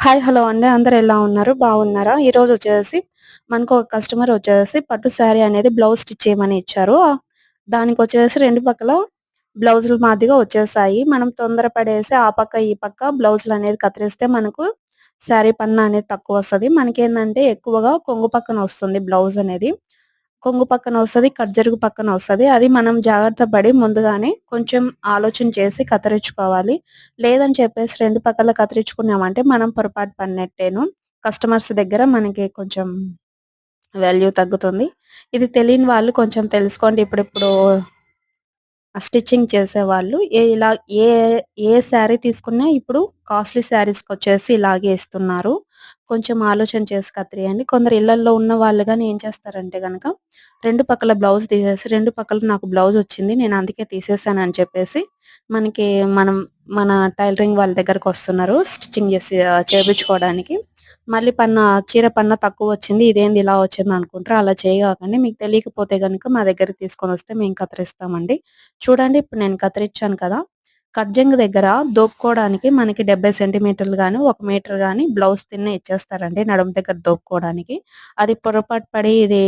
Hi. Hello అండి. అందరూ ఎలా ఉన్నారు? బాగున్నారా? ఈరోజొచ్చేసి మనకు ఒక కస్టమర్ వచ్చేసి పట్టు శారీ అనేది బ్లౌజ్ స్టిచ్ చేయమని ఇచ్చారు. దానికొచ్చేసి 2 పక్కల బ్లౌజులు మాదిరిగా వచ్చేసాయి. మనం తొందర పడేసి ఆ పక్క, ఈ పక్క బ్లౌజులనేది కత్తిరిస్తే మనకు శారీ పన్నా అనేది తక్కువొస్తది. మనకేందంటే ఎక్కువగా కొంగు పక్కన వస్తుంది బ్లౌజనేది. కొంగు పక్కన వస్తది. కట్ జరుగు పక్కన వస్తది. అది మనం జాగ్రత్త పడి ముందుగానే కొంచెం ఆలోచన చేసి కత్తిరించుకోవాలి. లేదని చెప్పేసి 2 పక్కల కత్తిరించుకున్నామంటే మనం పొరపాటు పడినట్టేను. కస్టమర్స్ దగ్గర మనకి కొంచెం వాల్యూ తగ్గుతుంది. ఇది తెలియని వాళ్ళు కొంచెం తెలుసుకోండి. ఇప్పుడిప్పుడు స్టిచ్చింగ్ చేసేవాళ్ళు ఏ ఏ శారీ తీసుకున్నా ఇప్పుడు కాస్ట్‌లీ శారీస్‌కొచ్చేసి ఇలాగే ఇస్తున్నారు. కొంచెం ఆలోచన చేసి కత్తిరియండి. కొందరు ఇళ్లల్లో ఉన్న వాళ్ళు గాని ఏం చేస్తారంటే గనక 2 పక్కల బ్లౌజ్ తీసేసి 2 పక్కల నాకు బ్లౌజొచ్చింది. నేను అందుకే తీసేసానని చెప్పేసి మనకి మనం మన టైలరింగ్ వాళ్ళ దగ్గరకొస్తున్నారు స్టిచ్చింగ్ చేపించుకోవడానికి. మళ్ళీ చీర పన్నా తక్కువొచ్చింది. ఇదేంది ఇలా వచ్చిందనుకుంటారు. అలా చేయగాకండి. మీకు తెలియకపోతే గనుక మా దగ్గరికి తీసుకొనొస్తే మేము కత్తిరిస్తామండి. చూడండి ఇప్పుడు నేను కత్తిరించాను కదా! కట్జంగ్ దగ్గర దోపుకోవడానికి మనకి 70 సెంటీమీటర్లు గాని, 1 మీటర్ గాని బ్లౌజ్ తిన్నే ఇచ్చేస్తారండి నడుము దగ్గర దోపుకోవడానికి. అది పొరపాటు పడి ఇది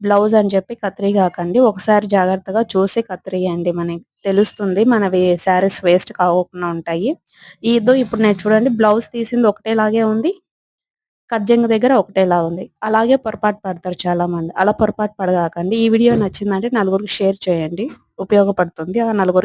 బ్లౌజ్ అని చెప్పి కత్తిరియగాకండి. ఒకసారి జాగ్రత్తగా చూసి కత్తిరియండి. మనకి తెలుస్తుంది. మనవి శారీస్ వేస్ట్ కాకోకుండా ఉంటాయి. ఇప్పుడు నేను చూడండి బ్లౌజ్ తీసింది ఒకటేలాగే ఉంది. కట్జంగ్ దగ్గర ఒకటేలా ఉంది. అలాగే పొరపాటు పడతారు చాలామంది. అలా పొరపాటు పడగాకండి. ఈ వీడియో నచ్చిందంటే నలుగురికి షేర్ చేయండి. ఉపయోగపడుతుంది. ఆ నలుగురికి